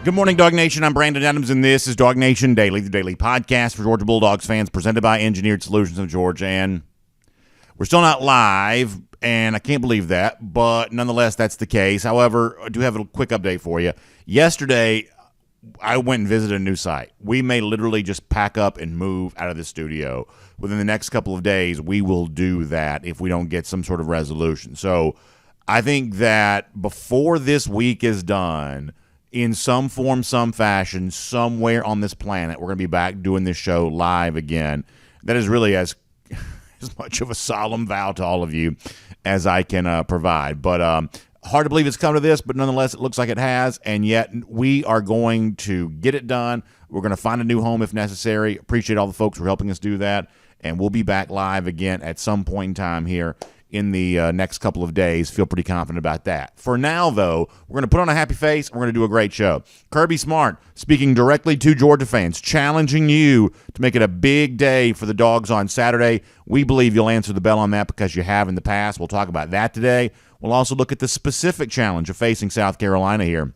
Good morning, Dog Nation. I'm Brandon Adams, and this is DawgNation Daily, the daily podcast for Georgia Bulldogs fans, presented by Engineered Solutions of Georgia. And we're still not live, and I can't believe that, but nonetheless, that's the case. However, I do have a quick update for you. Yesterday, I went and visited a new site. We may literally just pack up and move out of the studio. Within the next couple of days, we will do that if we don't get some sort of resolution. So I think that before this week is done, in some form, some fashion, somewhere on this planet, we're going to be back doing this show live again. That is really as much of a solemn vow to all of you as I can provide. But hard to believe it's come to this, but nonetheless, it looks like it has, and yet we are going to get it done. We're going to find a new home if necessary. Appreciate all the folks who are helping us do that, and we'll be back live again at some point in time here in the next couple of days. Feel pretty confident about that. For now, though, we're going to put on a happy face. We're going to do a great show. Kirby Smart speaking directly to Georgia fans, challenging you to make it a big day for the Dogs on Saturday. We believe you'll answer the bell on that because you have in the past. We'll talk about that today. We'll also look at the specific challenge of facing South Carolina here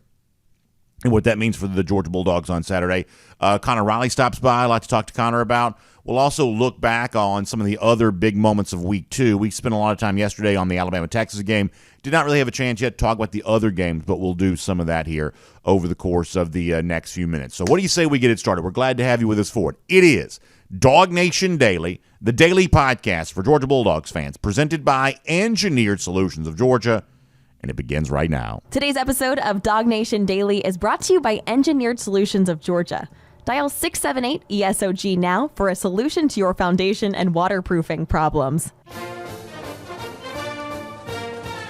and what that means for the Georgia Bulldogs on Saturday. Connor Riley stops by. I'd like to talk to Connor about. We'll also look back on some of the other big moments of Week 2. We spent a lot of time yesterday on the Alabama-Texas game. Did not really have a chance yet to talk about the other games, but we'll do some of that here over the course of the next few minutes. So what do you say we get it started? We're glad to have you with us for it. It is DawgNation Daily, the daily podcast for Georgia Bulldogs fans, presented by Engineered Solutions of Georgia, and it begins right now. Today's episode of DawgNation Daily is brought to you by Engineered Solutions of Georgia. Dial 678-ESOG now for a solution to your foundation and waterproofing problems.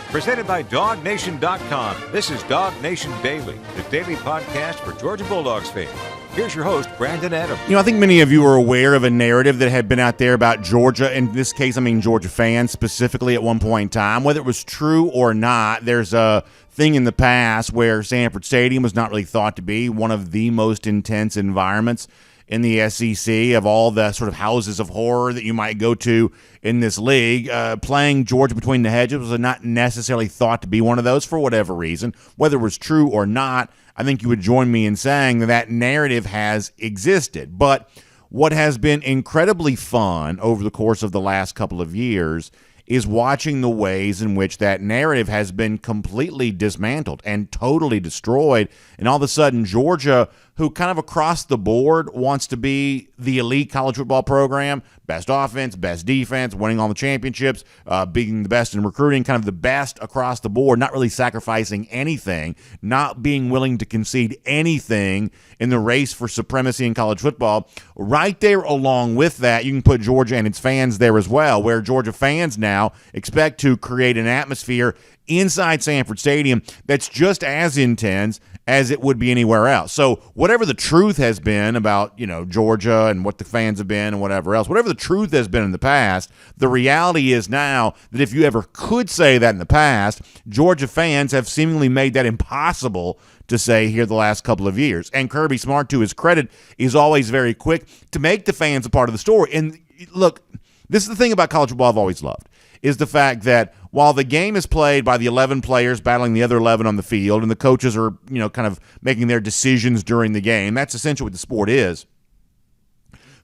Presented by DawgNation.com, this is DawgNation Daily, the daily podcast for Georgia Bulldogs fans. Here's your host, Brandon Adams. You know, I think many of you are aware of a narrative that had been out there about Georgia. In this case, I mean Georgia fans specifically at one point in time. Whether it was true or not, there's a thing in the past where Sanford Stadium was not really thought to be one of the most intense environments in the SEC of all the sort of houses of horror that you might go to in this league. Playing Georgia between the hedges was not necessarily thought to be one of those for whatever reason. Whether it was true or not, I think you would join me in saying that that narrative has existed. But what has been incredibly fun over the course of the last couple of years is watching the ways in which that narrative has been completely dismantled and totally destroyed. And all of a sudden, Georgia, who kind of across the board wants to be the elite college football program, best offense, best defense, winning all the championships, being the best in recruiting, kind of the best across the board, not really sacrificing anything, not being willing to concede anything in the race for supremacy in college football. Right there along with that, you can put Georgia and its fans there as well, where Georgia fans now expect to create an atmosphere inside Sanford Stadium that's just as intense as it would be anywhere else. So whatever the truth has been about, you know, Georgia and what the fans have been and whatever else, whatever the truth has been in the past, the reality is now that if you ever could say that in the past, Georgia fans have seemingly made that impossible to say here the last couple of years. And Kirby Smart, to his credit, is always very quick to make the fans a part of the story. And look, this is the thing about college football I've always loved, is the fact that while the game is played by the 11 players battling the other 11 on the field and the coaches are, you know, kind of making their decisions during the game, that's essentially what the sport is.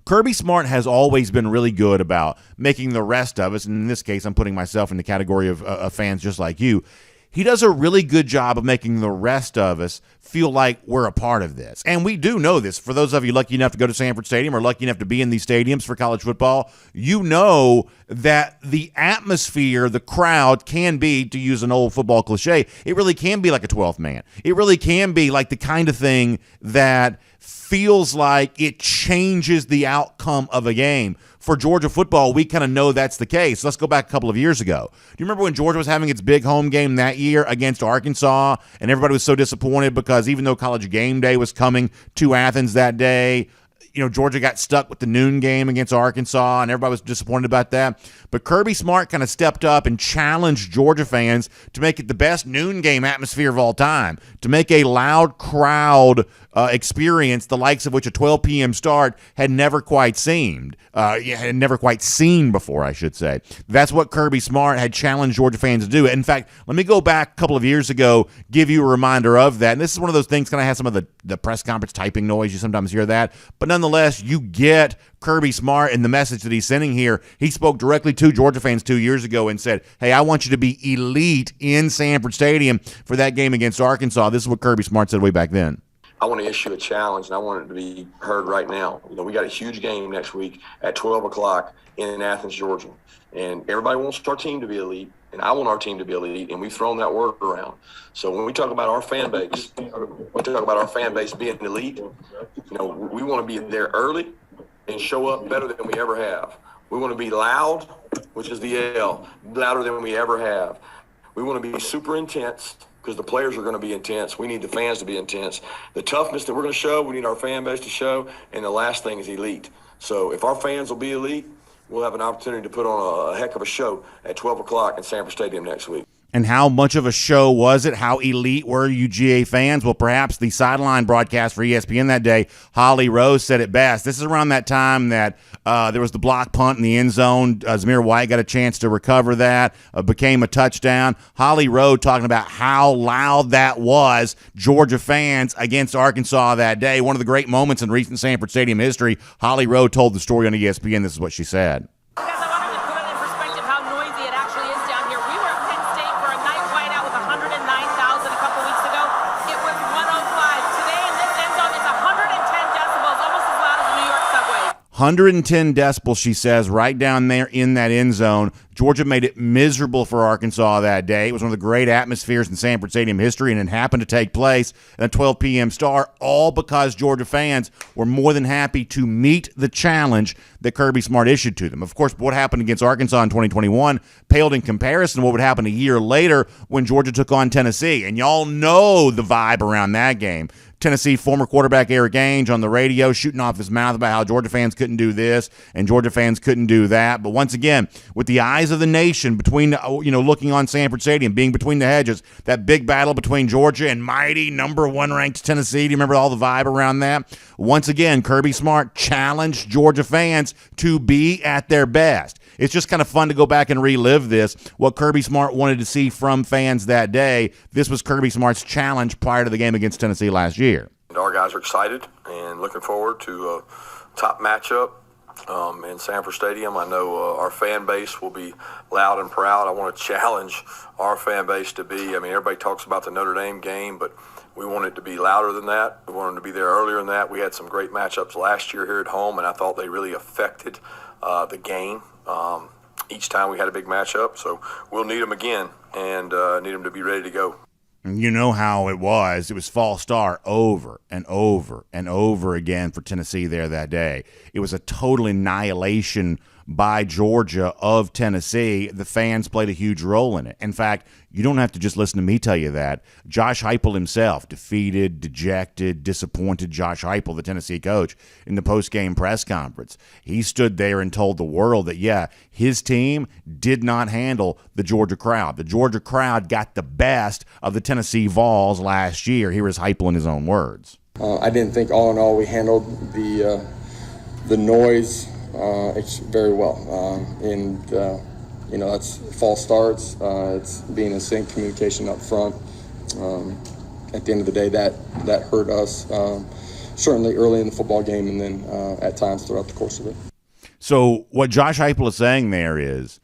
Kirby Smart has always been really good about making the rest of us, and in this case I'm putting myself in the category of fans just like you, he does a really good job of making the rest of us feel like we're a part of this. And we do know this. For those of you lucky enough to go to Sanford Stadium or lucky enough to be in these stadiums for college football, you know that the atmosphere, the crowd can be, to use an old football cliche, it really can be like a 12th man. It really can be like the kind of thing that feels like it changes the outcome of a game. For Georgia football, we kind of know that's the case. Let's go back a couple of years ago. Do you remember when Georgia was having its big home game that year against Arkansas, and everybody was so disappointed because even though College Game Day was coming to Athens that day, you know, Georgia got stuck with the noon game against Arkansas, and everybody was disappointed about that. But Kirby Smart kind of stepped up and challenged Georgia fans to make it the best noon game atmosphere of all time, to make a loud crowd experience the likes of which a 12 p.m. start had never quite seen before, I should say. That's what Kirby Smart had challenged Georgia fans to do. In fact, let me go back a couple of years ago, give you a reminder of that. And this is one of those things, kind of has some of the press conference typing noise. You sometimes hear that. But nonetheless, you get Kirby Smart and the message that he's sending here. He spoke directly to Georgia fans 2 years ago and said, hey, I want you to be elite in Sanford Stadium for that game against Arkansas. This is what Kirby Smart said way back then. I want to issue a challenge, and I want it to be heard right now. We got a huge game next week at 12 o'clock in Athens, Georgia. And everybody wants our team to be elite, and I want our team to be elite, and we've thrown that word around. So when we talk about our fan base, being elite, we want to be there early and show up better than we ever have. We want to be loud, which is the L, louder than we ever have. We want to be super intense, because the players are going to be intense. We need the fans to be intense. The toughness that we're going to show, we need our fan base to show. And the last thing is elite. So if our fans will be elite, we'll have an opportunity to put on a heck of a show at 12 o'clock in Sanford Stadium next week. And how much of a show was it? How elite were UGA fans? Well, perhaps the sideline broadcast for ESPN that day, Holly Rose, said it best. This is around that time that there was the block punt in the end zone. Zamir White got a chance to recover that, became a touchdown. Holly Rose talking about how loud that was, Georgia fans against Arkansas that day. One of the great moments in recent Sanford Stadium history. Holly Rose told the story on ESPN. This is what she said. Couple weeks ago, it was 105. Today in this end zone, it's 110 decibels, almost as loud as the New York subway. 110 decibels, she says, right down there in that end zone. Georgia made it miserable for Arkansas that day. It was one of the great atmospheres in Sanford Stadium history, and it happened to take place at a 12 p.m. start, all because Georgia fans were more than happy to meet the challenge that Kirby Smart issued to them. Of course, what happened against Arkansas in 2021 paled in comparison to what would happen a year later when Georgia took on Tennessee. And y'all know the vibe around that game. Tennessee former quarterback Eric Ainge on the radio shooting off his mouth about how Georgia fans couldn't do this and Georgia fans couldn't do that. But once again, with the eyes of the nation between, looking on Sanford Stadium, being between the hedges, that big battle between Georgia and mighty number 1 ranked Tennessee. Do you remember all the vibe around that? Once again, Kirby Smart challenged Georgia fans to be at their best. It's just kind of fun to go back and relive this, what Kirby Smart wanted to see from fans that day. This was Kirby Smart's challenge prior to the game against Tennessee last year. Our guys are excited and looking forward to a top matchup in Sanford Stadium. I know our fan base will be loud and proud. I want to challenge our fan base to be, everybody talks about the Notre Dame game, but we want it to be louder than that. We want them to be there earlier than that. We had some great matchups last year here at home, and I thought they really affected the game each time we had a big matchup. So we'll need them again and need them to be ready to go. You know how it was. It was false start over and over and over again for Tennessee there that day. It was a total annihilation by Georgia of Tennessee. The fans played a huge role in it. In fact, you don't have to just listen to me tell you that. Josh Heupel himself, defeated, dejected, disappointed Josh Heupel, the Tennessee coach, in the post-game press conference. He stood there and told the world that, his team did not handle the Georgia crowd. The Georgia crowd got the best of the Tennessee Vols last year. Here is Heupel in his own words. I didn't think all in all we handled the noise very well. That's false starts. It's being in sync, communication up front. At the end of the day, that hurt us, certainly early in the football game and then at times throughout the course of it. So what Josh Heupel is saying there is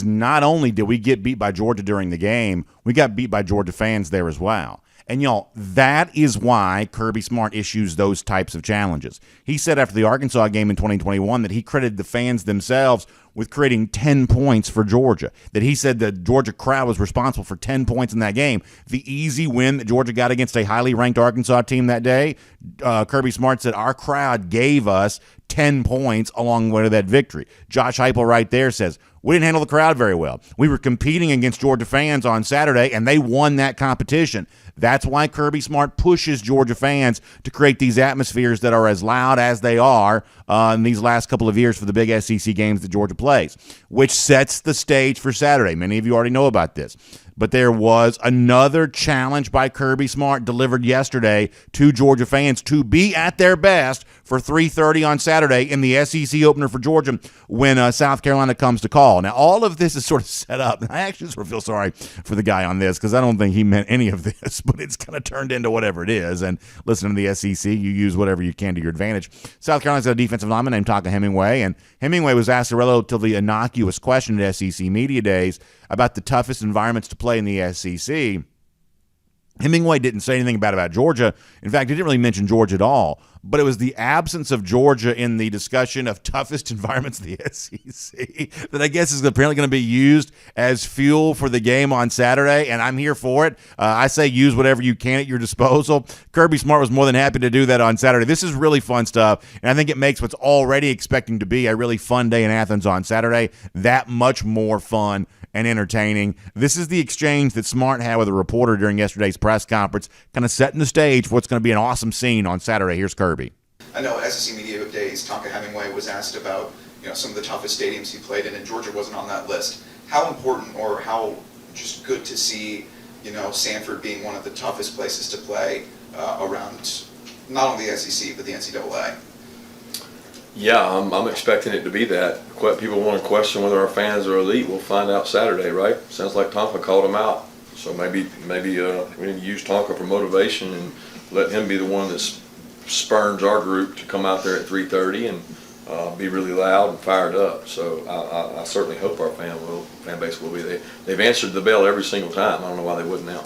not only did we get beat by Georgia during the game, we got beat by Georgia fans there as well. And, y'all, that is why Kirby Smart issues those types of challenges. He said after the Arkansas game in 2021 that he credited the fans themselves with creating 10 points for Georgia, that he said the Georgia crowd was responsible for 10 points in that game. The easy win that Georgia got against a highly ranked Arkansas team that day, Kirby Smart said our crowd gave us 10 points along the way to that victory. Josh Heupel right there says, we didn't handle the crowd very well. We were competing against Georgia fans on Saturday, and they won that competition. That's why Kirby Smart pushes Georgia fans to create these atmospheres that are as loud as they are in these last couple of years for the big SEC games that Georgia plays, which sets the stage for Saturday. Many of you already know about this. But there was another challenge by Kirby Smart delivered yesterday to Georgia fans to be at their best for 3:30 on Saturday in the SEC opener for Georgia when South Carolina comes to call. Now, all of this is sort of set up. I actually sort of feel sorry for the guy on this because I don't think he meant any of this, but it's kind of turned into whatever it is. And listen to the SEC, you use whatever you can to your advantage. South Carolina's got a defensive lineman named Tonka Hemingway, and Hemingway was asked a relatively innocuous question at SEC Media Days about the toughest environments to play in the SEC. Hemingway didn't say anything about Georgia. In fact, he didn't really mention Georgia at all. But it was the absence of Georgia in the discussion of toughest environments in the SEC that I guess is apparently going to be used as fuel for the game on Saturday, and I'm here for it. I say use whatever you can at your disposal. Kirby Smart was more than happy to do that on Saturday. This is really fun stuff, and I think it makes what's already expecting to be a really fun day in Athens on Saturday that much more fun and entertaining. This is the exchange that Smart had with a reporter during yesterday's press conference, kind of setting the stage for what's going to be an awesome scene on Saturday. Here's Kirby. I know SEC Media Days, Tonka Hemingway was asked about some of the toughest stadiums he played in, and Georgia wasn't on that list. How important or how just good to see Sanford being one of the toughest places to play around not only the SEC but the NCAA? Yeah, I'm expecting it to be that. People want to question whether our fans are elite. We'll find out Saturday, right? Sounds like Tonka called them out. So maybe we need to use Tonka for motivation and let him be the one that spurns our group to come out there at 3:30 and be really loud and fired up. So I certainly hope our fan base will be there. They've answered the bell every single time. I don't know why they wouldn't now.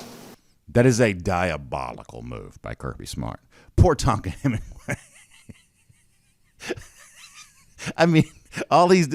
That is a diabolical move by Kirby Smart. Poor Tonka Hemingway. I mean, all these,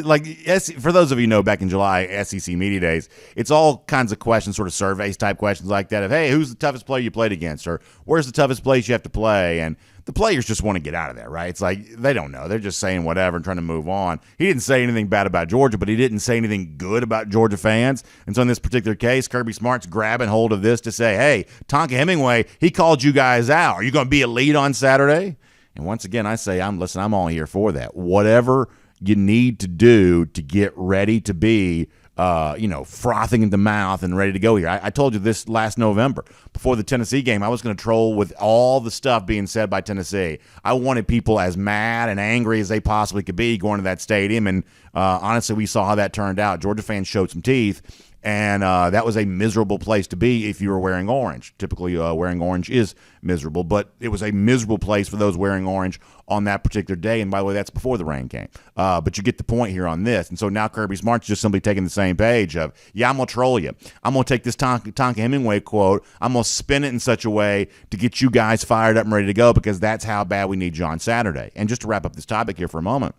for those of you who know, back in July, SEC Media Days, it's all kinds of questions, sort of surveys type questions like that of, hey, who's the toughest player you played against? Or where's the toughest place you have to play? And the players just want to get out of there, right? It's like they don't know. They're just saying whatever and trying to move on. He didn't say anything bad about Georgia, but he didn't say anything good about Georgia fans. And so in this particular case, Kirby Smart's grabbing hold of this to say, hey, Tonka Hemingway, he called you guys out. Are you going to be elite on Saturday? And once again, I say, I'm all here for that. Whatever you need to do to get ready to be, frothing in the mouth and ready to go here. I told you this last November. Before the Tennessee game, I was going to troll with all the stuff being said by Tennessee. I wanted people as mad and angry as they possibly could be going to that stadium. And honestly, we saw how that turned out. Georgia fans showed some teeth. And that was a miserable place to be if you were wearing orange. Typically, wearing orange is miserable, but it was a miserable place for those wearing orange on that particular day. And by the way, that's before the rain came. But you get the point here on this. And so now Kirby Smart's just simply taking the same page of, yeah, I'm going to troll you. I'm going to take this Tonka Hemingway quote. I'm going to spin it in such a way to get you guys fired up and ready to go because that's how bad we need you on Saturday. And just to wrap up this topic here for a moment,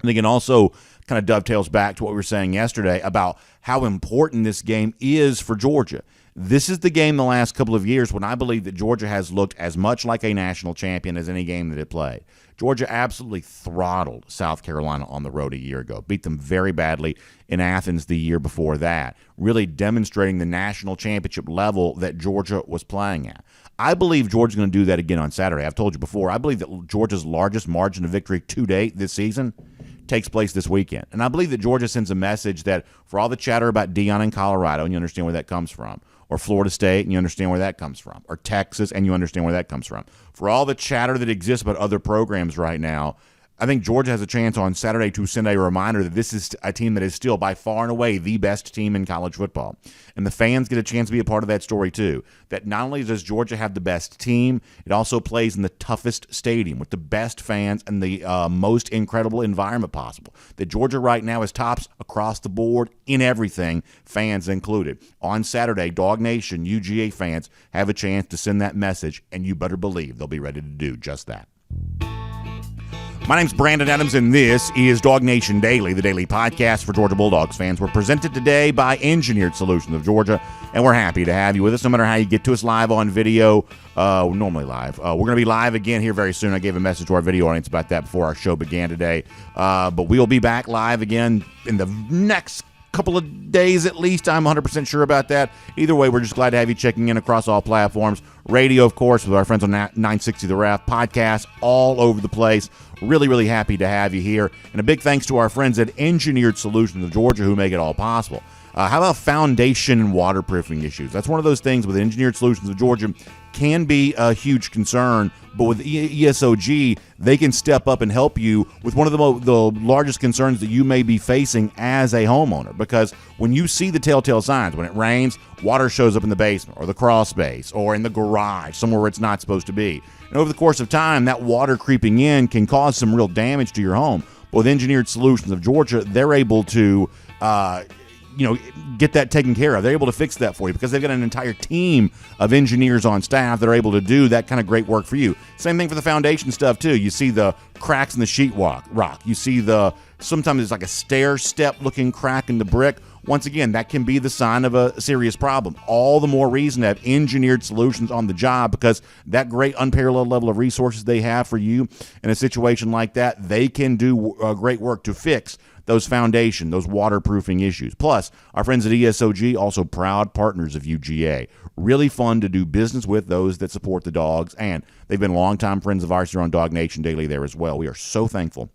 I think it also kind of dovetails back to what we were saying yesterday about how important this game is for Georgia. This is the game the last couple of years when I believe that Georgia has looked as much like a national champion as any game that it played. Georgia absolutely throttled South Carolina on the road a year ago, beat them very badly in Athens the year before that, really demonstrating the national championship level that Georgia was playing at. I believe Georgia's going to do that again on Saturday. I've told you before, I believe that Georgia's largest margin of victory to date this season takes place this weekend. And I believe that Georgia sends a message that for all the chatter about Deion in Colorado, and you understand where that comes from, or Florida State, and you understand where that comes from, or Texas, and you understand where that comes from, for all the chatter that exists about other programs right now, I think Georgia has a chance on Saturday to send a reminder that this is a team that is still by far and away the best team in college football. And the fans get a chance to be a part of that story too. That not only does Georgia have the best team, it also plays in the toughest stadium with the best fans and the most incredible environment possible. That Georgia right now is tops across the board in everything, fans included. On Saturday, DawgNation UGA fans have a chance to send that message, and you better believe they'll be ready to do just that. My name's Brandon Adams, and this is DawgNation Daily, the daily podcast for Georgia Bulldogs fans. We're presented today by Engineered Solutions of Georgia, and we're happy to have you with us, no matter how you get to us live on video, normally live. We're going to be live again here very soon. I gave a message to our video audience about that before our show began today, but we'll be back live again in the next couple of days at least. I'm 100% sure about that. Either way, we're just glad to have you checking in across all platforms. Radio, of course, with our friends on 960 The Ref. Podcasts all over the place. Really, really happy to have you here. And a big thanks to our friends at Engineered Solutions of Georgia who make it all possible. How about foundation and waterproofing issues? That's one of those things with Engineered Solutions of Georgia can be a huge concern, but with ESOG, they can step up and help you with one of the largest concerns that you may be facing as a homeowner. Because when you see the telltale signs, when it rains, water shows up in the basement or the crawl space or in the garage, somewhere where it's not supposed to be. And over the course of time, that water creeping in can cause some real damage to your home. But with Engineered Solutions of Georgia, they're able to get that taken care of. They're able to fix that for you because they've got an entire team of engineers on staff that are able to do that kind of great work for you. Same thing for the foundation stuff too. You see the cracks in the sheetrock. You see sometimes it's like a stair step looking crack in the brick. Once again, that can be the sign of a serious problem. All the more reason to have Engineered Solutions on the job, because that great unparalleled level of resources they have for you in a situation like that, they can do great work to fix those foundation, those waterproofing issues. Plus, our friends at ESOG, also proud partners of UGA. Really fun to do business with those that support the Dogs, and they've been longtime friends of ours here on DawgNation Daily there as well. We are so thankful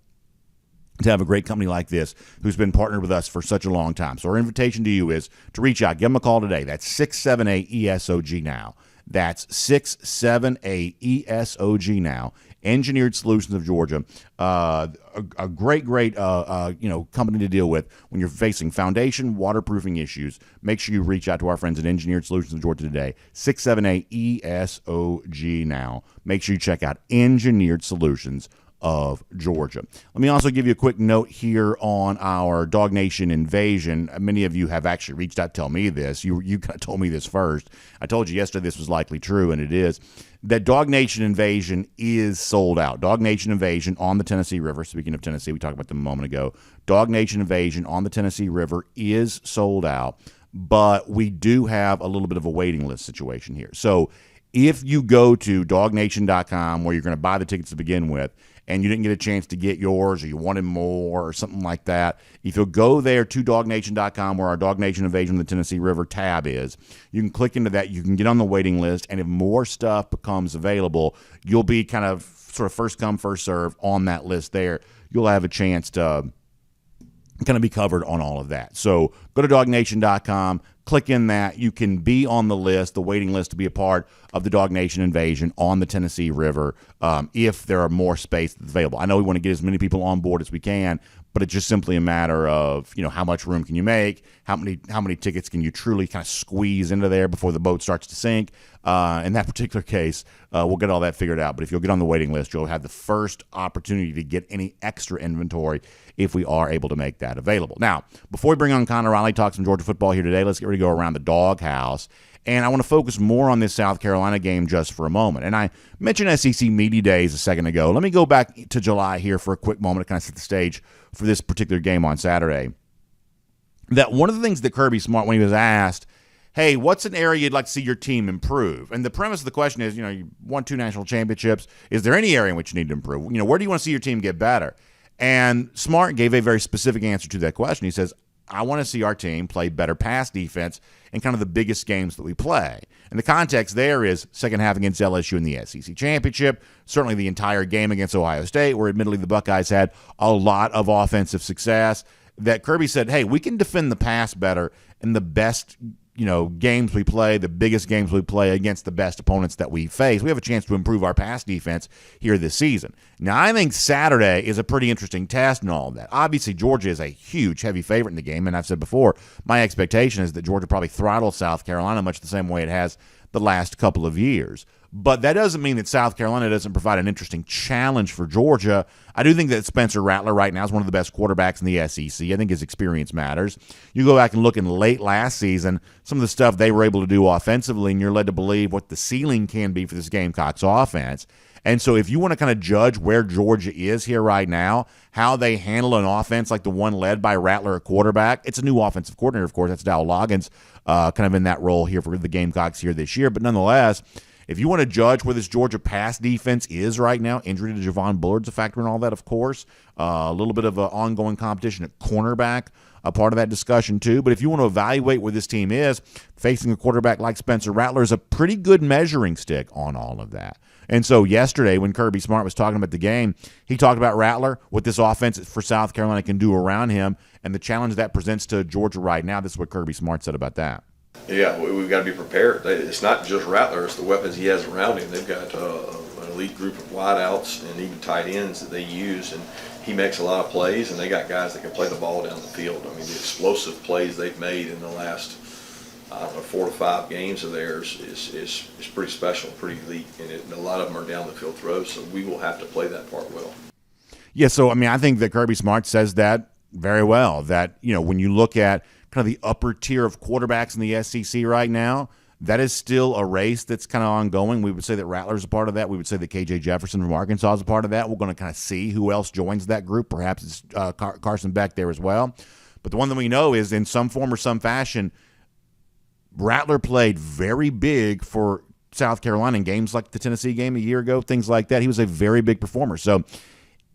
to have a great company like this who's been partnered with us for such a long time. So our invitation to you is to reach out. Give them a call today. That's 678-ESOG now. That's 678-ESOG now. Engineered Solutions of Georgia, a great company to deal with when you're facing foundation waterproofing issues. Make sure you reach out to our friends at Engineered Solutions of Georgia today. 678-ESOG now. Make sure you check out Engineered Solutions of Georgia. Let me also give you a quick note here on our DawgNation invasion. Many of you have actually reached out to tell me this. You kind of told me this first. I told you yesterday this was likely true, and it is. That DawgNation invasion is sold out. DawgNation invasion on the Tennessee River. Speaking of Tennessee, we talked about them a moment ago. DawgNation invasion on the Tennessee River is sold out, but we do have a little bit of a waiting list situation here. So if you go to DawgNation.com, where you're going to buy the tickets to begin with, and you didn't get a chance to get yours, or you wanted more, or something like that, if you'll go there to DawgNation.com, where our DawgNation Invasion of the Tennessee River tab is, you can click into that, you can get on the waiting list, and if more stuff becomes available, you'll be kind of sort of first come, first serve on that list there. You'll have a chance to kind of be covered on all of that. So go to DawgNation.com, click in that. You can be on the list, the waiting list, to be a part of the DawgNation invasion on the Tennessee River if there are more space available. I know we want to get as many people on board as we can, but it's just simply a matter of, how much room can you make, how many tickets can you truly kind of squeeze into there before the boat starts to sink. In that particular case, we'll get all that figured out. But if you'll get on the waiting list, you'll have the first opportunity to get any extra inventory if we are able to make that available. Now, before we bring on Connor Riley, talk some Georgia football here today, let's get ready to go around the DawgHouse. And I want to focus more on this South Carolina game just for a moment. And I mentioned SEC Media Days a second ago. Let me go back to July here for a quick moment to kind of set the stage for this particular game on Saturday. That one of the things that Kirby Smart, when he was asked, hey, what's an area you'd like to see your team improve? And the premise of the question is, you won 2 national championships. Is there any area in which you need to improve? Where do you want to see your team get better? And Smart gave a very specific answer to that question. He says, I want to see our team play better pass defense in kind of the biggest games that we play. And the context there is second half against LSU in the SEC championship, certainly the entire game against Ohio State, where admittedly the Buckeyes had a lot of offensive success, that Kirby said, hey, we can defend the pass better in the best games we play, the biggest games we play against the best opponents that we face. We have a chance to improve our pass defense here this season. Now, I think Saturday is a pretty interesting test and all of that. Obviously, Georgia is a huge, heavy favorite in the game, and I've said before, my expectation is that Georgia probably throttles South Carolina much the same way it has the last couple of years. But that doesn't mean that South Carolina doesn't provide an interesting challenge for Georgia. I do think that Spencer Rattler right now is one of the best quarterbacks in the SEC. I think his experience matters. You go back and look in late last season, some of the stuff they were able to do offensively, and you're led to believe what the ceiling can be for this Gamecocks offense. And so if you want to kind of judge where Georgia is here right now, how they handle an offense like the one led by Rattler at quarterback, it's a new offensive coordinator, of course. That's Dowell Loggins, kind of in that role here for the Gamecocks here this year. But nonetheless, if you want to judge where this Georgia pass defense is right now, injury to Javon Bullard's a factor in all that, of course. A little bit of an ongoing competition at cornerback, a part of that discussion too. But if you want to evaluate where this team is, facing a quarterback like Spencer Rattler is a pretty good measuring stick on all of that. And so yesterday when Kirby Smart was talking about the game, he talked about Rattler, what this offense for South Carolina can do around him, and the challenge that presents to Georgia right now. This is what Kirby Smart said about that. Yeah, we've got to be prepared. It's not just Rattler, it's the weapons he has around him. They've got an elite group of wideouts and even tight ends that they use, and he makes a lot of plays, and they got guys that can play the ball down the field. I mean, the explosive plays they've made in the last, 4 to 5 games of theirs is pretty special, pretty elite, and a lot of them are down the field throws, so we will have to play that part well. Yeah, so, I mean, I think that Kirby Smart says that very well, that, when you look at kind of the upper tier of quarterbacks in the SEC right now, that is still a race that's kind of ongoing. We would say that Rattler's a part of that. We would say that K.J. Jefferson from Arkansas is a part of that. We're going to kind of see who else joins that group. Perhaps it's Carson Beck there as well. But the one that we know is in some form or some fashion, Rattler played very big for South Carolina in games like the Tennessee game a year ago, things like that. He was a very big performer. So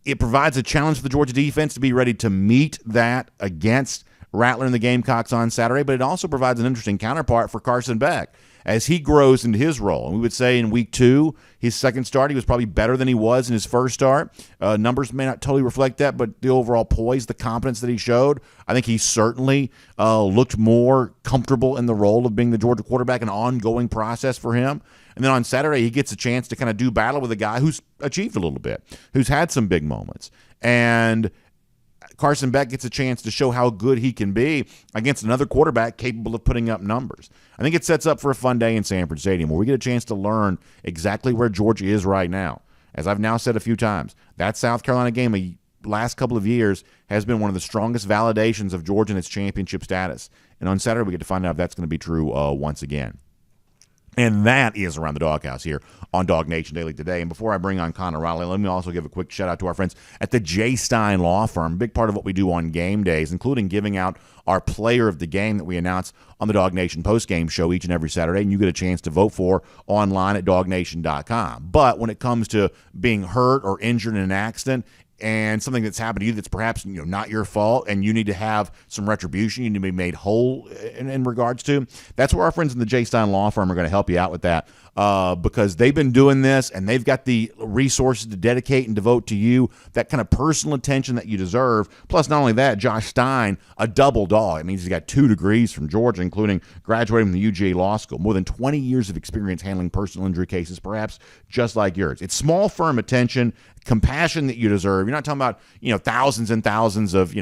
it provides a challenge for the Georgia defense to be ready to meet that against Rattler and the Gamecocks on Saturday, but it also provides an interesting counterpart for Carson Beck as he grows into his role. And we would say in week 2, his second start, he was probably better than he was in his first start. Numbers may not totally reflect that, but the overall poise, the confidence that he showed, I think he certainly looked more comfortable in the role of being the Georgia quarterback, an ongoing process for him. And then on Saturday, he gets a chance to kind of do battle with a guy who's achieved a little bit, who's had some big moments. And Carson Beck gets a chance to show how good he can be against another quarterback capable of putting up numbers. I think it sets up for a fun day in Sanford Stadium where we get a chance to learn exactly where Georgia is right now. As I've now said a few times, that South Carolina game the last couple of years has been one of the strongest validations of Georgia and its championship status. And on Saturday, we get to find out if that's going to be true once again. And that is Around the DawgHouse here on DawgNation Daily today. And before I bring on Connor Riley, let me also give a quick shout-out to our friends at the J. Stein Law Firm. Big part of what we do on game days, including giving out our player of the game that we announce on the DawgNation postgame show each and every Saturday, and you get a chance to vote for online at DawgNation.com. But when it comes to being hurt or injured in an accident, and something that's happened to you that's perhaps not your fault, and you need to have some retribution, you need to be made whole in regards to, that's where our friends in the J. Stein Law Firm are going to help you out with that, because they've been doing this, and they've got the resources to dedicate and devote to you that kind of personal attention that you deserve. Plus, not only that, Josh Stein, a double dog. It means he's got 2 degrees from Georgia, including graduating from the UGA Law School, more than 20 years of experience handling personal injury cases, perhaps just like yours. It's small firm attention, compassion that you deserve. You're not talking about thousands and thousands of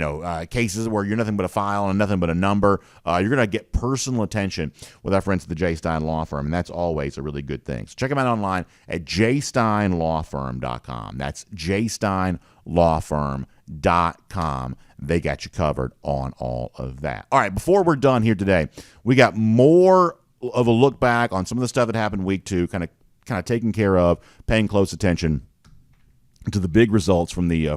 cases where you're nothing but a file and nothing but a number. You're going to get personal attention with our friends at the J. Stein Law Firm, and that's always a really good thing. So check them out online at jsteinlawfirm.com. That's jsteinlawfirm.com. They got you covered on all of that. All right, before we're done here today, we got more of a look back on some of the stuff that happened week 2, kind of taking care of, paying close attention to the big results from the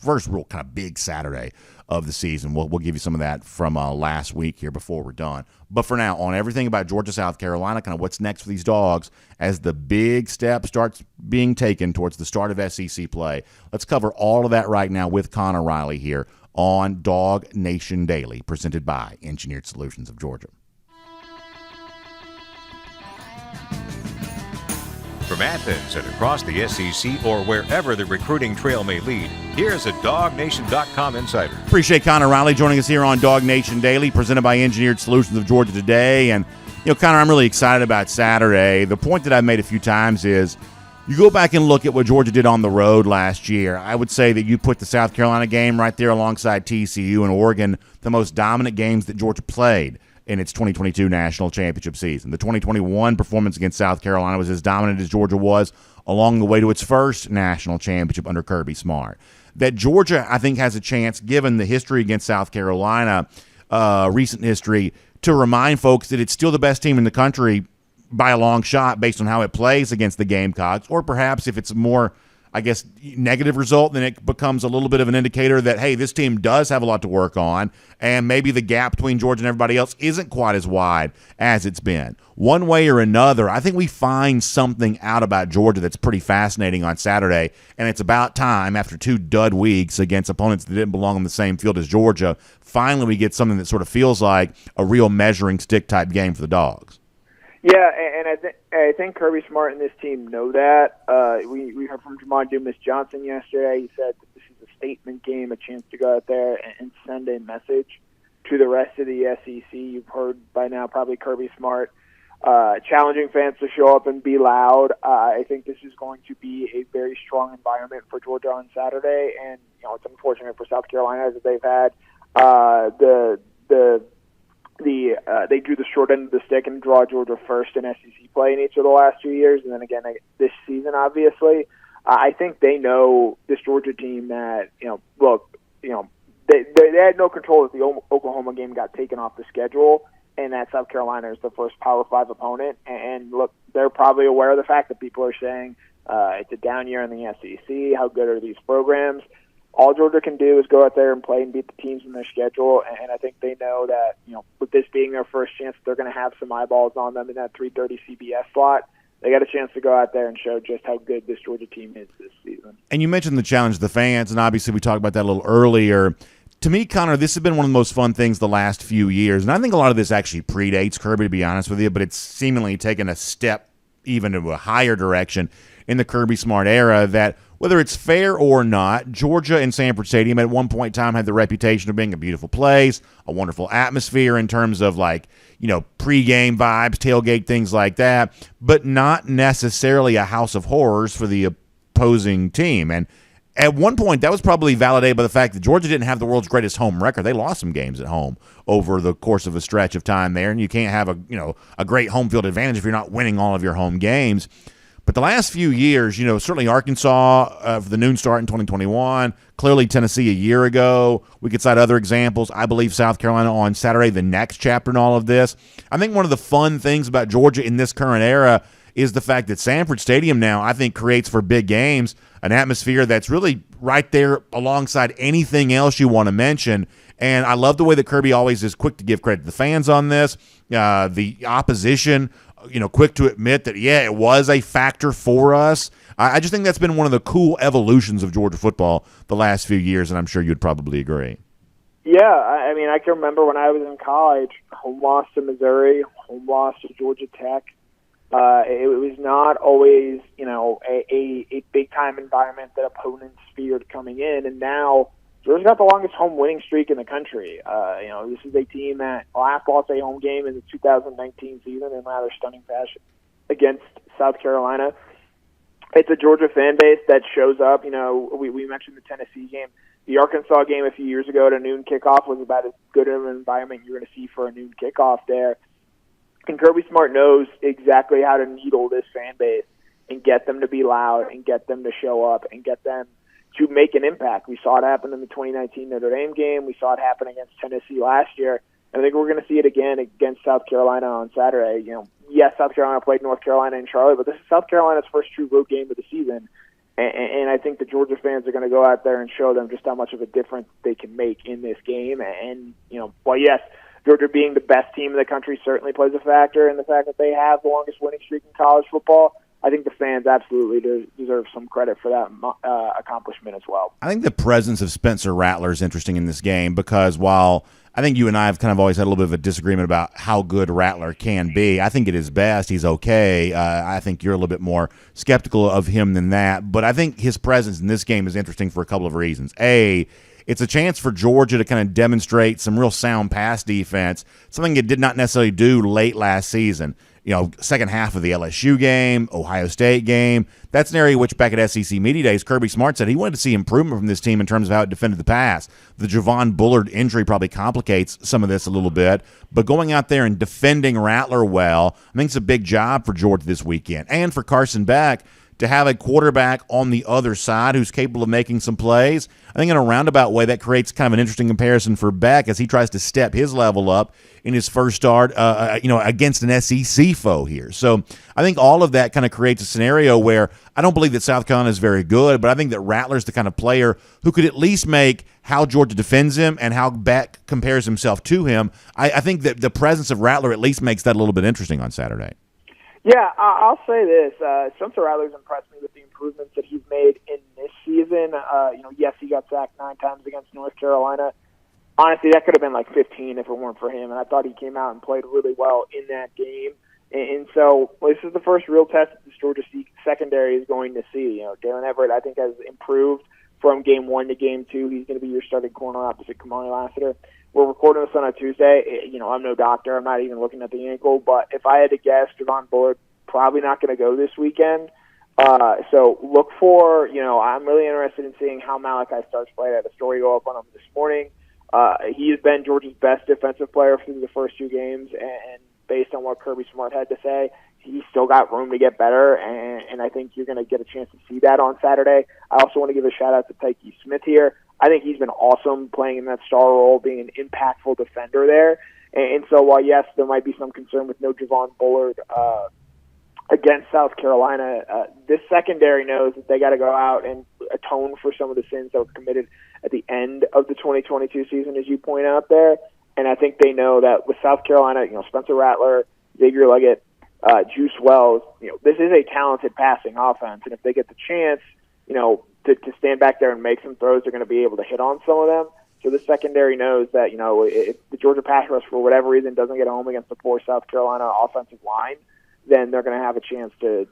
first real kind of big Saturday of the season. We'll give you some of that from last week here before we're done. But for now, on everything about Georgia, South Carolina, kind of what's next for these Dogs as the big step starts being taken towards the start of SEC play. Let's cover all of that right now with Connor Riley here on DawgNation Daily, presented by Engineered Solutions of Georgia. From Athens and across the SEC or wherever the recruiting trail may lead, here's a DawgNation.com insider. Appreciate Connor Riley joining us here on DawgNation Daily, presented by Engineered Solutions of Georgia today. And, Connor, I'm really excited about Saturday. The point that I've made a few times is you go back and look at what Georgia did on the road last year. I would say that you put the South Carolina game right there alongside TCU and Oregon, the most dominant games that Georgia played in its 2022 national championship season. The 2021 performance against South Carolina was as dominant as Georgia was along the way to its first national championship under Kirby Smart. That Georgia, I think, has a chance, given the history against South Carolina, recent history, to remind folks that it's still the best team in the country by a long shot based on how it plays against the Gamecocks, or perhaps if it's more, I guess, negative result, then it becomes a little bit of an indicator that, hey, this team does have a lot to work on, and maybe the gap between Georgia and everybody else isn't quite as wide as it's been. One way or another, I think we find something out about Georgia that's pretty fascinating on Saturday, and it's about time, after 2 dud weeks against opponents that didn't belong on the same field as Georgia, finally we get something that sort of feels like a real measuring stick type game for the Dogs. Yeah, and I think Kirby Smart and this team know that. We heard from Jamon Dumas-Johnson yesterday. He said that this is a statement game, a chance to go out there and send a message to the rest of the SEC. You've heard by now probably Kirby Smart challenging fans to show up and be loud. I think this is going to be a very strong environment for Georgia on Saturday, and it's unfortunate for South Carolina that they've had they drew the short end of the stick and draw Georgia first in SEC play in each of the last 2 years, and then again this season, obviously. I think they know this Georgia team that they had no control that the Oklahoma game got taken off the schedule, and that South Carolina is the first Power 5 opponent. And look, they're probably aware of the fact that people are saying it's a down year in the SEC. How good are these programs? All Georgia can do is go out there and play and beat the teams in their schedule, and I think they know that, with this being their first chance, they're going to have some eyeballs on them in that 3:30 CBS slot. They got a chance to go out there and show just how good this Georgia team is this season. And you mentioned the challenge of the fans, and obviously we talked about that a little earlier. To me, Connor, this has been one of the most fun things the last few years, and I think a lot of this actually predates Kirby, to be honest with you, but it's seemingly taken a step even to a higher direction in the Kirby Smart era, that whether it's fair or not, Georgia and Sanford Stadium at one point in time had the reputation of being a beautiful place, a wonderful atmosphere in terms of pregame vibes, tailgate, things like that, but not necessarily a house of horrors for the opposing team. And at one point, that was probably validated by the fact that Georgia didn't have the world's greatest home record. They lost some games at home over the course of a stretch of time there, and you can't have a great home field advantage if you're not winning all of your home games. But the last few years, certainly Arkansas for the noon start in 2021, clearly Tennessee a year ago. We could cite other examples. I believe South Carolina on Saturday, the next chapter in all of this. I think one of the fun things about Georgia in this current era is the fact that Sanford Stadium now, I think, creates for big games an atmosphere that's really right there alongside anything else you want to mention. And I love the way that Kirby always is quick to give credit to the fans on this, the opposition, quick to admit that, it was a factor for us. I just think that's been one of the cool evolutions of Georgia football the last few years, and I'm sure you'd probably agree. Yeah, I can remember when I was in college, home loss to Missouri, home loss to Georgia Tech. It was not always, a big-time environment that opponents feared coming in, and now Georgia's got the longest home winning streak in the country. This is a team that last lost a home game in the 2019 season in rather stunning fashion against South Carolina. It's a Georgia fan base that shows up. We mentioned the Tennessee game. The Arkansas game a few years ago at a noon kickoff was about as good of an environment you're going to see for a noon kickoff there. And Kirby Smart knows exactly how to needle this fan base and get them to be loud and get them to show up and get them to make an impact. We saw it happen in the 2019 Notre Dame game. We saw it happen against Tennessee last year. I think we're going to see it again against South Carolina on Saturday. Yes, South Carolina played North Carolina in Charlotte, but this is South Carolina's first true road game of the season. And I think the Georgia fans are going to go out there and show them just how much of a difference they can make in this game. And yes, Georgia being the best team in the country certainly plays a factor in the fact that they have the longest winning streak in college football. I think the fans absolutely deserve some credit for that accomplishment as well. I think the presence of Spencer Rattler is interesting in this game because while I think you and I have kind of always had a little bit of a disagreement about how good Rattler can be, I think at his best he's okay. I think you're a little bit more skeptical of him than that. But I think his presence in this game is interesting for a couple of reasons. A, it's a chance for Georgia to kind of demonstrate some real sound pass defense, something it did not necessarily do late last season. Second half of the LSU game, Ohio State game. That's an area which back at SEC Media Days, Kirby Smart said he wanted to see improvement from this team in terms of how it defended the pass. The Javon Bullard injury probably complicates some of this a little bit, but going out there and defending Rattler well, I think it's a big job for Georgia this weekend. And for Carson Beck to have a quarterback on the other side who's capable of making some plays. I think in a roundabout way that creates kind of an interesting comparison for Beck as he tries to step his level up in his first start, against an SEC foe here. So I think all of that kind of creates a scenario where I don't believe that South Carolina is very good, but I think that Rattler's the kind of player who could at least make how Georgia defends him and how Beck compares himself to him. I think that the presence of Rattler at least makes that a little bit interesting on Saturday. Yeah, I'll say this. Spencer Rattler's impressed me with the improvements that he's made in this season. Yes, he got sacked 9 times against North Carolina. Honestly, that could have been like 15 if it weren't for him, and I thought he came out and played really well in that game. And so this is the first real test that this Georgia secondary is going to see. Darren Everett, I think, has improved from game 1 to game 2. He's going to be your starting corner opposite Kamani Lassiter. We're recording this on a Tuesday. I'm no doctor. I'm not even looking at the ankle. But if I had to guess, Javon Bullard probably not going to go this weekend. So look for, I'm really interested in seeing how Malachi Starks played. I had a story go up on him this morning. He has been Georgia's best defensive player through the first 2 games. And based on what Kirby Smart had to say, he's still got room to get better. And I think you're going to get a chance to see that on Saturday. I also want to give a shout-out to Tyke Smith here. I think he's been awesome playing in that star role, being an impactful defender there. And so while, yes, there might be some concern with no Javon Bullard against South Carolina, this secondary knows that they got to go out and atone for some of the sins that were committed at the end of the 2022 season, as you point out there. And I think they know that with South Carolina, Spencer Rattler, Xavier Leggett, Juice Wells, this is a talented passing offense. And if they get the chance, to stand back there and make some throws, they're going to be able to hit on some of them. So the secondary knows that, if the Georgia pass rush for whatever reason doesn't get home against the poor South Carolina offensive line, then they're going to have a chance to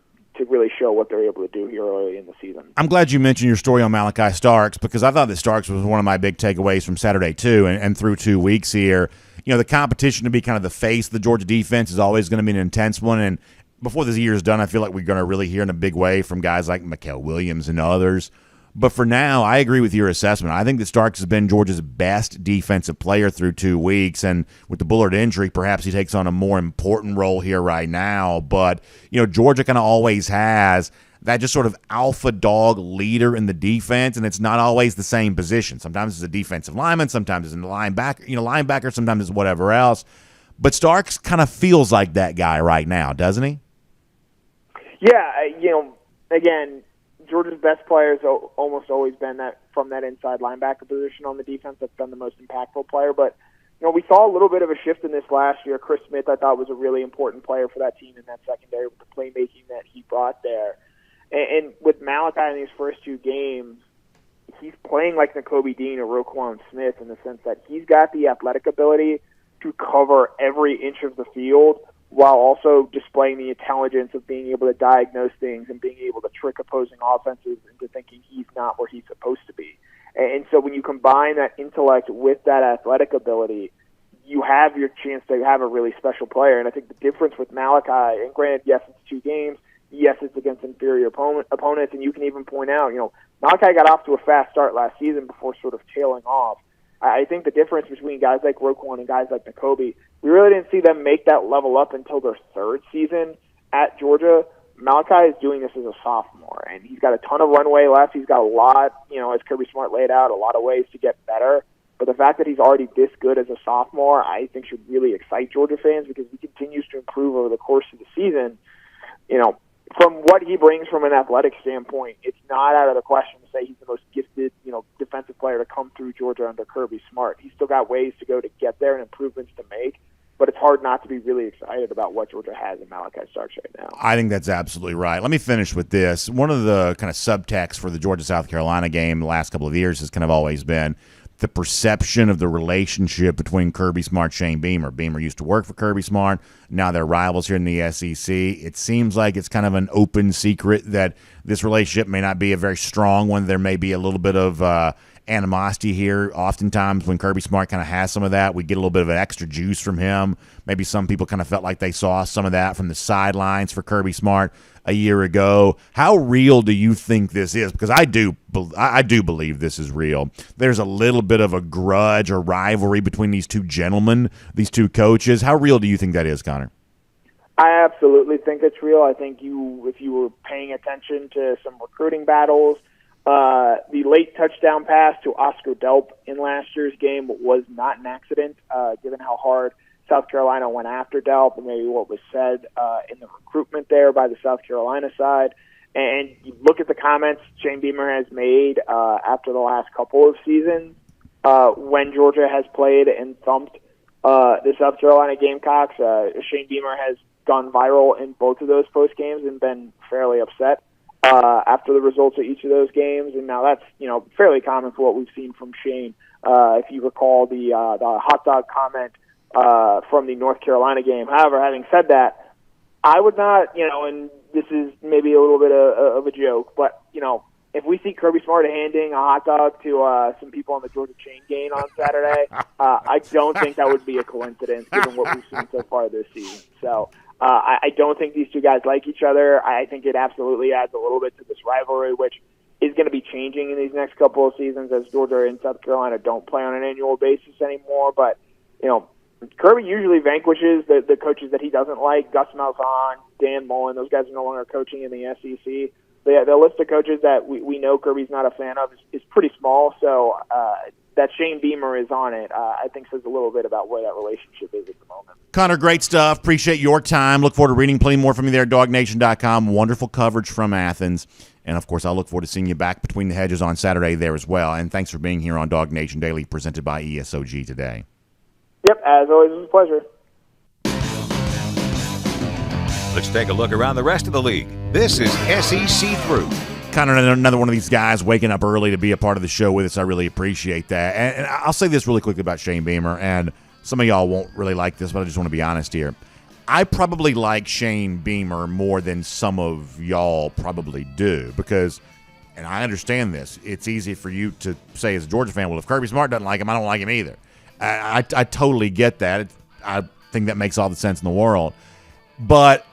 really show what they're able to do here early in the season. I'm glad you mentioned your story on Malachi Starks because I thought that Starks was one of my big takeaways from Saturday too, and through 2 weeks here. The competition to be kind of the face of the Georgia defense is always going to be an intense one, and before this year is done, I feel like we're going to really hear in a big way from guys like Mikael Williams and others. But for now, I agree with your assessment. I think that Starks has been Georgia's best defensive player through 2 weeks, and with the Bullard injury, perhaps he takes on a more important role here right now. But, Georgia kind of always has that just sort of alpha dog leader in the defense, and it's not always the same position. Sometimes it's a defensive lineman, sometimes it's a linebacker, sometimes it's whatever else. But Starks kind of feels like that guy right now, doesn't he? Yeah, again, Georgia's best players almost always been from that inside linebacker position on the defense. That's been the most impactful player. But, we saw a little bit of a shift in this last year. Chris Smith, I thought, was a really important player for that team in that secondary with the playmaking that he brought there. And with Malachi in these first 2 games, he's playing like Nakobe Dean or Roquan Smith in the sense that he's got the athletic ability to cover every inch of the field while also displaying the intelligence of being able to diagnose things and being able to trick opposing offenses into thinking he's not where he's supposed to be. And so when you combine that intellect with that athletic ability, you have your chance to have a really special player. And I think the difference with Malachi, and granted, yes, it's 2 games, yes, it's against inferior opponents, and you can even point out, Malachi got off to a fast start last season before sort of tailing off. I think the difference between guys like Roquan and guys like Nakobe, we really didn't see them make that level up until their 3rd season at Georgia. Malachi is doing this as a sophomore, and he's got a ton of runway left. He's got a lot, as Kirby Smart laid out, a lot of ways to get better. But the fact that he's already this good as a sophomore, I think should really excite Georgia fans because he continues to improve over the course of the season. From what he brings from an athletic standpoint, it's not out of the question to say he's the most gifted, defensive player to come through Georgia under Kirby Smart. He's still got ways to go to get there and improvements to make, but it's hard not to be really excited about what Georgia has in Malachi Starks right now. I think that's absolutely right. Let me finish with this. One of the kind of subtexts for the Georgia-South Carolina game the last couple of years has kind of always been the perception of the relationship between Kirby Smart and Shane Beamer. Beamer used to work for Kirby Smart. Now they're rivals here in the SEC. It seems like it's kind of an open secret that this relationship may not be a very strong one. There may be a little bit of animosity here. Oftentimes when Kirby Smart kind of has some of that, we get a little bit of an extra juice from him. Maybe some people kind of felt like they saw some of that from the sidelines for Kirby Smart a year ago. How real do you think this is? Because I do believe this is real. There's a little bit of a grudge or rivalry between these 2 gentlemen, these 2 coaches. How real do you think that is, Connor? I absolutely think it's real. I think if you were paying attention to some recruiting battles, the late touchdown pass to Oscar Delp in last year's game was not an accident, given how hard South Carolina went after Delp and maybe what was said in the recruitment there by the South Carolina side. And you look at the comments Shane Beamer has made after the last couple of seasons when Georgia has played and thumped the South Carolina Gamecocks. Shane Beamer has gone viral in both of those post games and been fairly upset after the results of each of those games. And now that's fairly common for what we've seen from Shane. If you recall the hot dog comment from the North Carolina game. However, having said that, I would not, and this is maybe a little bit of a joke, but if we see Kirby Smart handing a hot dog to some people on the Georgia chain gang on Saturday, I don't think that would be a coincidence given what we've seen so far this season. So I don't think these two guys like each other. I think it absolutely adds a little bit to this rivalry, which is going to be changing in these next couple of seasons as Georgia and South Carolina don't play on an annual basis anymore. But, Kirby usually vanquishes the coaches that he doesn't like. Gus Malzahn, Dan Mullen, those guys are no longer coaching in the SEC. The list of coaches that we know Kirby's not a fan of is pretty small, so that Shane Beamer is on it, I think says a little bit about where that relationship is at the moment. Connor, great stuff. Appreciate your time. Look forward to reading plenty more from you there at DawgNation.com. Wonderful coverage from Athens. And, of course, I'll look forward to seeing you back between the hedges on Saturday there as well. And thanks for being here on DawgNation Daily, presented by ESOG today. Yep, as always, it was a pleasure. Let's take a look around the rest of the league. This is SEC Through. Connor, another one of these guys waking up early to be a part of the show with us. I really appreciate that. And I'll say this really quickly about Shane Beamer, and some of y'all won't really like this, but I just want to be honest here. I probably like Shane Beamer more than some of y'all probably do because, and I understand this, it's easy for you to say as a Georgia fan, well, if Kirby Smart doesn't like him, I don't like him either. I totally get that. I think that makes all the sense in the world. But,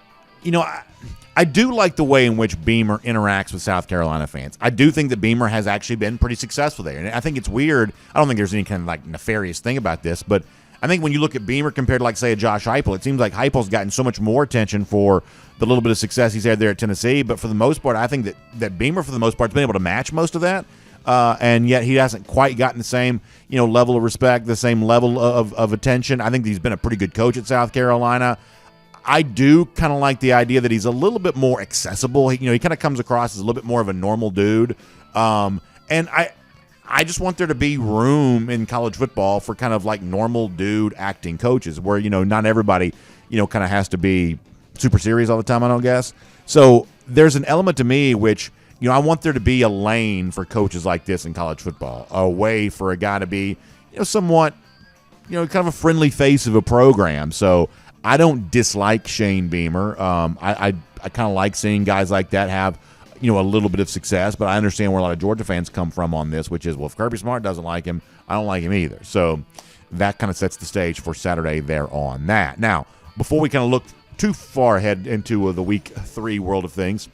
I do like the way in which Beamer interacts with South Carolina fans. I do think that Beamer has actually been pretty successful there. And I think it's weird. I don't think there's any kind of nefarious thing about this, but I think when you look at Beamer compared to say a Josh Heupel, it seems like Heupel's gotten so much more attention for the little bit of success he's had there at Tennessee. But for the most part, I think that Beamer, for the most part, has been able to match most of that. And yet he hasn't quite gotten the same, level of respect, the same level of attention. I think he's been a pretty good coach at South Carolina. I do kind of like the idea that he's a little bit more accessible. He kind of comes across as a little bit more of a normal dude. And I just want there to be room in college football for kind of normal dude acting coaches where, not everybody, kind of has to be super serious all the time, I don't guess. So there's an element to me which, I want there to be a lane for coaches like this in college football, a way for a guy to be, somewhat, kind of a friendly face of a program. So I don't dislike Shane Beamer. I kind of like seeing guys like that have, a little bit of success, but I understand where a lot of Georgia fans come from on this, which is, well, if Kirby Smart doesn't like him, I don't like him either. So that kind of sets the stage for Saturday there on that. Now, before we kind of look too far ahead into the Week 3 world of things,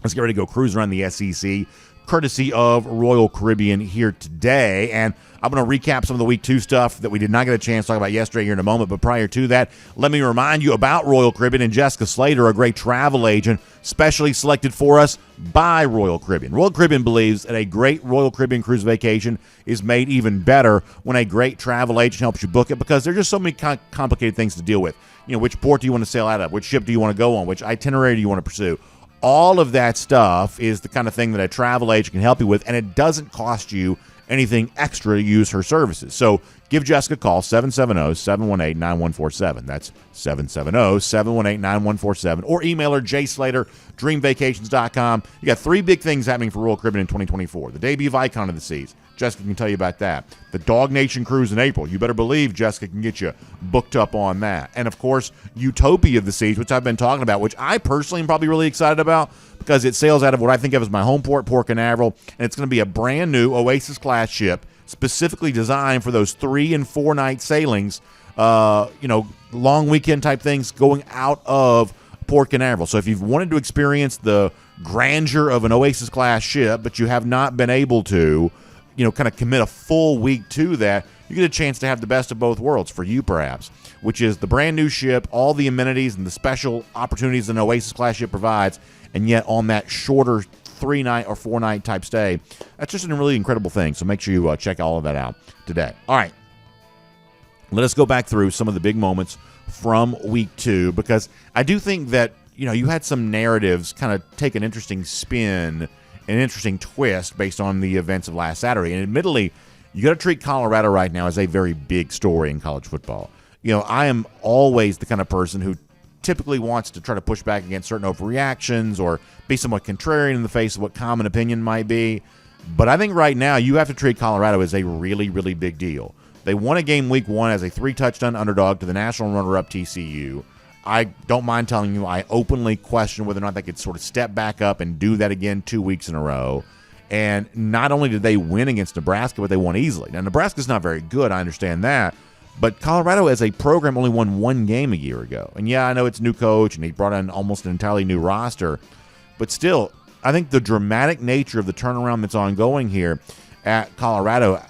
let's get ready to go cruise around the SEC, courtesy of Royal Caribbean here today. And I'm going to recap some of the Week 2 stuff that we did not get a chance to talk about yesterday here in a moment. But prior to that, let me remind you about Royal Caribbean and Jessica Slater, a great travel agent, specially selected for us by Royal Caribbean. Royal Caribbean believes that a great Royal Caribbean cruise vacation is made even better when a great travel agent helps you book it, because there's just so many complicated things to deal with. Which port do you want to sail out of? Which ship do you want to go on? Which itinerary do you want to pursue? All of that stuff is the kind of thing that a travel agent can help you with, and it doesn't cost you anything extra to use her services. So give Jessica a call, 770-718-9147. That's 770-718-9147. Or email her, jslater@dreamvacations.com. You got 3 big things happening for Royal Caribbean in 2024. The debut of Icon of the Seas. Jessica can tell you about that. The DawgNation cruise in April. You better believe Jessica can get you booked up on that. And, of course, Utopia of the Seas, which I've been talking about, which I personally am probably really excited about because it sails out of what I think of as my home port, Port Canaveral, and it's going to be a brand-new Oasis-class ship specifically designed for those 3- and 4-night sailings, long weekend-type things going out of Port Canaveral. So if you've wanted to experience the grandeur of an Oasis-class ship, but you have not been able to, kind of commit a full week to that, you get a chance to have the best of both worlds for you, perhaps, which is the brand new ship, all the amenities and the special opportunities an Oasis class ship provides, and yet on that shorter 3-night or 4-night type stay. That's just a really incredible thing. So make sure you check all of that out today. All right. Let us go back through some of the big moments from week 2, because I do think that, you had some narratives kind of take an interesting spin, an interesting twist based on the events of last Saturday. And admittedly, you got to treat Colorado right now as a very big story in college football. I am always the kind of person who typically wants to try to push back against certain overreactions or be somewhat contrarian in the face of what common opinion might be. But I think right now you have to treat Colorado as a really, really big deal. They won a game week 1 as a 3-touchdown underdog to the national runner-up TCU. I don't mind telling you, I openly question whether or not they could sort of step back up and do that again 2 weeks in a row. And not only did they win against Nebraska, but they won easily. Now, Nebraska's not very good, I understand that. But Colorado as a program only won 1 game a year ago. And yeah, I know it's a new coach, and he brought in almost an entirely new roster. But still, I think the dramatic nature of the turnaround that's ongoing here at Colorado,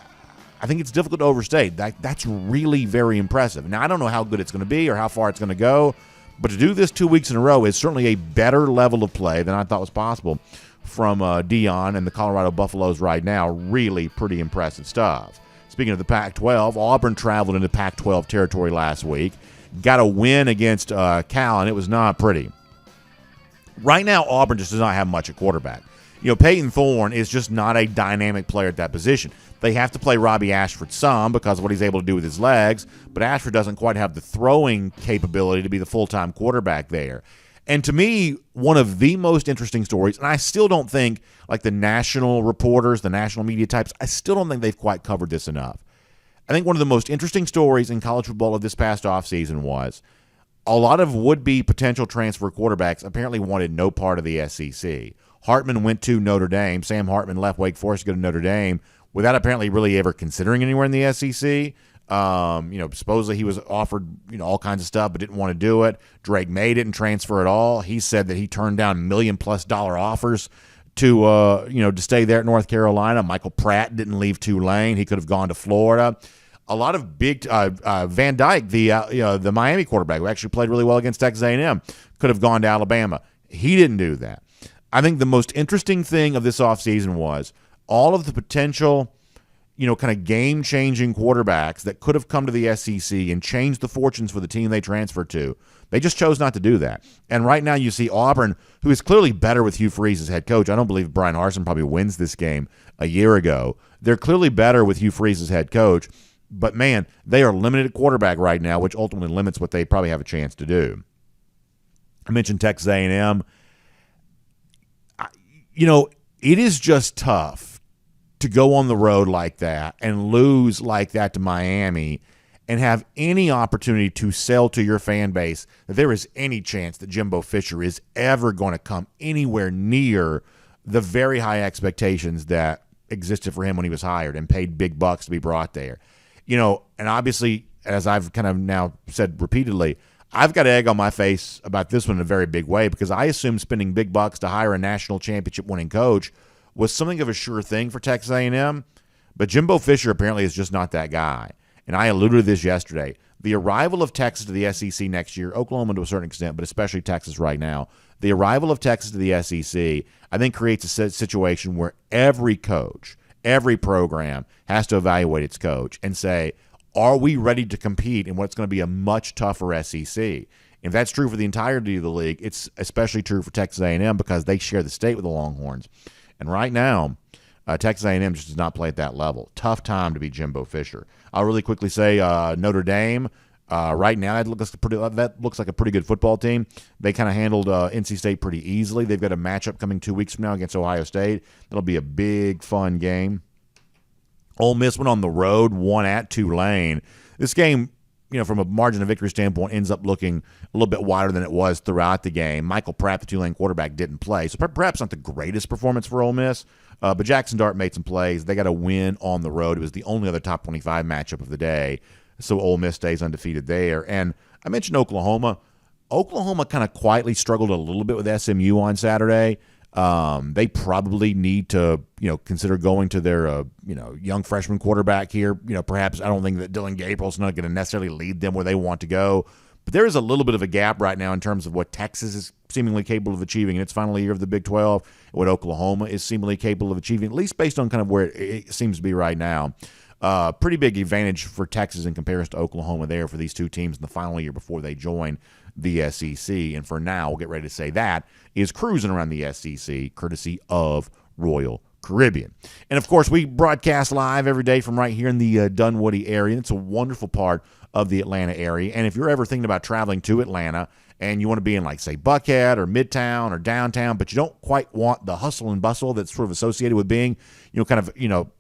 I think it's difficult to overstate. That's really very impressive. Now, I don't know how good it's going to be or how far it's going to go, but to do this 2 weeks in a row is certainly a better level of play than I thought was possible from Dion and the Colorado Buffaloes right now. Really pretty impressive stuff. Speaking of the Pac-12, Auburn traveled into Pac-12 territory last week. Got a win against Cal, and it was not pretty. Right now, Auburn just does not have much at quarterback. Peyton Thorne is just not a dynamic player at that position. They have to play Robbie Ashford some because of what he's able to do with his legs, but Ashford doesn't quite have the throwing capability to be the full-time quarterback there. And to me, one of the most interesting stories, and I still don't think, like the national reporters, the national media types, I still don't think they've quite covered this enough. I think one of the most interesting stories in college football of this past offseason was a lot of would-be potential transfer quarterbacks apparently wanted no part of the SEC. Hartman went to Notre Dame. Sam Hartman left Wake Forest to go to Notre Dame without apparently really ever considering anywhere in the SEC. Supposedly he was offered, all kinds of stuff, but didn't want to do it. Drake May didn't transfer at all. He said that he turned down $1 million+ offers to stay there at North Carolina. Michael Pratt didn't leave Tulane. He could have gone to Florida. A lot of big Van Dyke, the Miami quarterback who actually played really well against Texas A&M, could have gone to Alabama. He didn't do that. I think the most interesting thing of this offseason was all of the potential kind of game-changing quarterbacks that could have come to the SEC and changed the fortunes for the team they transferred to. They just chose not to do that. And right now you see Auburn, who is clearly better with Hugh Freeze as head coach. I don't believe Brian Harsin probably wins this game a year ago. They're clearly better with Hugh Freeze as head coach. But, man, they are limited at quarterback right now, which ultimately limits what they probably have a chance to do. I mentioned Texas A&M. It is just tough to go on the road like that and lose like that to Miami and have any opportunity to sell to your fan base that there is any chance that Jimbo Fisher is ever going to come anywhere near the very high expectations that existed for him when he was hired and paid big bucks to be brought there. And obviously, as I've kind of now said repeatedly, I've got egg on my face about this one in a very big way because I assumed spending big bucks to hire a national championship winning coach was something of a sure thing for Texas A&M, but Jimbo Fisher apparently is just not that guy. And I alluded to this yesterday. The arrival of Texas to the SEC next year, Oklahoma to a certain extent, but especially Texas right now, the arrival of Texas to the SEC, I think creates a situation where every coach, every program has to evaluate its coach and say, are we ready to compete in what's going to be a much tougher SEC? If that's true for the entirety of the league, it's especially true for Texas A&M because they share the state with the Longhorns. And right now, Texas A&M just does not play at that level. Tough time to be Jimbo Fisher. I'll really quickly say Notre Dame. Right now, that looks like a pretty good football team. They kind of handled NC State pretty easily. They've got a matchup coming 2 weeks from now against Ohio State. That'll be a big, fun game. Ole Miss went on the road, won at Tulane. This game, from a margin of victory standpoint, ends up looking a little bit wider than it was throughout the game. Michael Pratt, the Tulane quarterback, didn't play, so perhaps not the greatest performance for Ole Miss, but Jackson Dart made some plays. They got a win on the road. It was the only other top 25 matchup of the day, so Ole Miss stays undefeated there. And I mentioned Oklahoma. Oklahoma kind of quietly struggled a little bit with SMU on Saturday. They probably need to, consider going to their, young freshman quarterback here. Perhaps I don't think that Dylan Gabriel's not going to necessarily lead them where they want to go. But there is a little bit of a gap right now in terms of what Texas is seemingly capable of achieving in its final year of the Big 12, and what Oklahoma is seemingly capable of achieving, at least based on kind of where it seems to be right now. Pretty big advantage for Texas in comparison to Oklahoma there for these two teams in the final year before they join the SEC. And for now, we'll get ready to say that is cruising around the SEC, courtesy of Royal Caribbean. And, of course, we broadcast live every day from right here in the Dunwoody area. It's a wonderful part of the Atlanta area. And if you're ever thinking about traveling to Atlanta and you want to be in, like, say, Buckhead or Midtown or downtown, but you don't quite want the hustle and bustle that's sort of associated with being,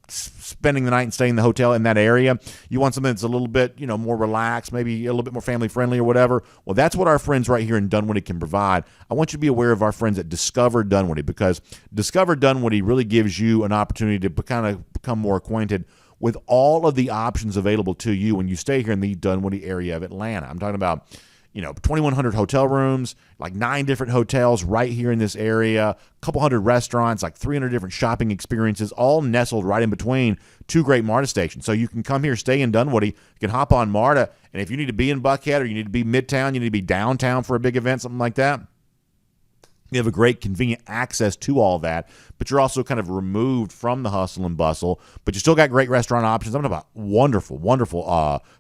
spending the night and staying in the hotel in that area. You want something that's a little bit, more relaxed, maybe a little bit more family-friendly or whatever. Well, that's what our friends right here in Dunwoody can provide. I want you to be aware of our friends at Discover Dunwoody, because Discover Dunwoody really gives you an opportunity to kind of become more acquainted with all of the options available to you when you stay here in the Dunwoody area of Atlanta. I'm talking about 2,100 hotel rooms, like 9 different hotels right here in this area, a couple hundred restaurants, like 300 different shopping experiences, all nestled right in between 2 great MARTA stations. So you can come here, stay in Dunwoody, you can hop on MARTA, and if you need to be in Buckhead or you need to be Midtown, you need to be downtown for a big event, something like that, you have a great, convenient access to all that, but you're also kind of removed from the hustle and bustle, but you still got great restaurant options. I'm talking about wonderful,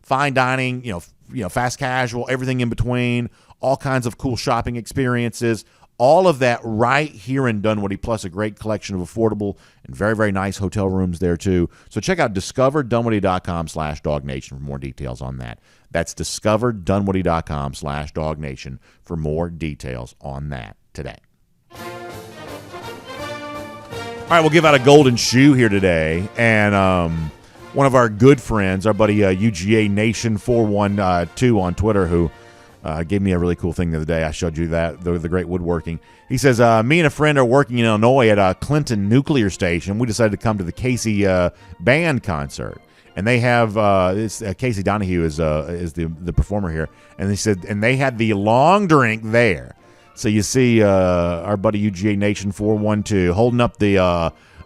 fine dining, fast casual, everything in between, all kinds of cool shopping experiences, all of that right here in Dunwoody, plus a great collection of affordable and very, very nice hotel rooms there too. So check out discoverdunwoody.com/DawgNation for more details on that. That's discoverdunwoody.com/DawgNation for more details on that today. All right, we'll give out a golden shoe here today, and one of our good friends, our buddy UGA Nation 412 on Twitter, who gave me a really cool thing the other day. I showed you that, the great woodworking. He says, me and a friend are working in Illinois at Clinton Nuclear Station. We decided to come to the Casey band concert. And they have Casey Donahue is the performer here. And they said, and they had the long drink there. So you see our buddy UGA Nation 412 holding up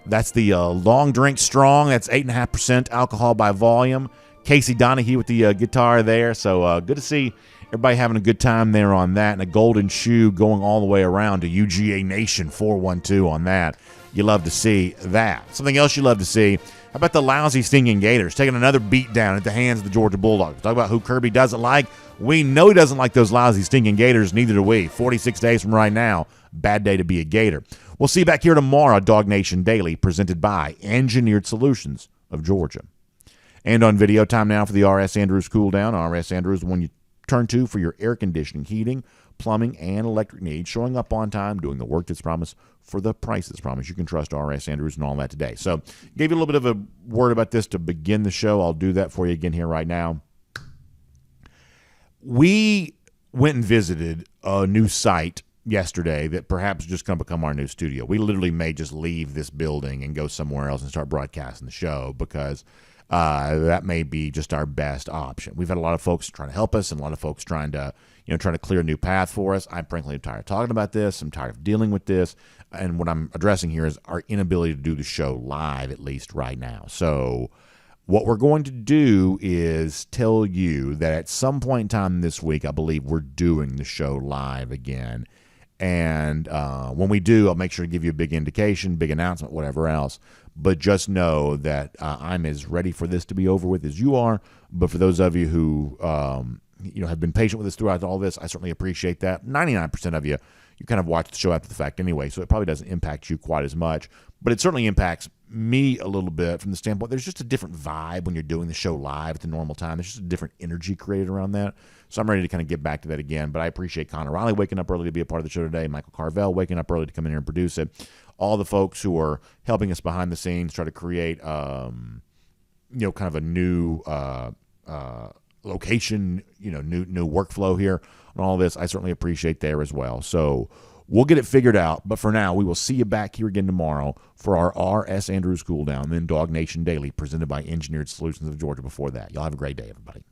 that's the long drink strong. That's 8.5% alcohol by volume. Casey Donahue with the guitar there. So good to see everybody having a good time there on that. And a golden shoe going all the way around to UGA Nation 412 on that. You love to see that. Something else you love to see. How about the lousy stinging Gators taking another beat down at the hands of the Georgia Bulldogs? Talk about who Kirby doesn't like. We know he doesn't like those lousy stinging Gators. Neither do we. 46 days from right now, bad day to be a Gator. We'll see you back here tomorrow, DawgNation Daily, presented by Engineered Solutions of Georgia. And on video time now for the R.S. Andrews Cool Down. R.S. Andrews, the one you turn to for your air conditioning, heating, plumbing, and electric needs. Showing up on time, doing the work that's promised for the price that's promised. You can trust R.S. Andrews and all that today. So gave you a little bit of a word about this to begin the show. I'll do that for you again here right now. We went and visited a new site yesterday that perhaps is just going to become our new studio. We literally may just leave this building and go somewhere else and start broadcasting the show because that may be just our best option. We've had a lot of folks trying to help us and a lot of folks trying to clear a new path for us. I'm frankly tired of talking about this. I'm tired of dealing with this. And what I'm addressing here is our inability to do the show live, at least right now. So what we're going to do is tell you that at some point in time this week, I believe we're doing the show live again. And when we do, I'll make sure to give you a big indication, big announcement, whatever else. But just know that I'm as ready for this to be over with as you are. But for those of you who have been patient with us throughout all this, I certainly appreciate that. 99% of you kind of watch the show after the fact anyway, so it probably doesn't impact you quite as much. But it certainly impacts me a little bit from the standpoint there's just a different vibe when you're doing the show live at the normal time. There's just a different energy created around that. So I'm ready to kind of get back to that again. But I appreciate Connor Riley waking up early to be a part of the show today, Michael Carvel waking up early to come in here and produce it, all the folks who are helping us behind the scenes try to create kind of a new location, new workflow here on all this. I certainly appreciate there as well. So we'll get it figured out. But for now, we will see you back here again tomorrow for our R.S. Andrews Cool Down, then DawgNation Daily, presented by Engineered Solutions of Georgia before that. Y'all have a great day, everybody.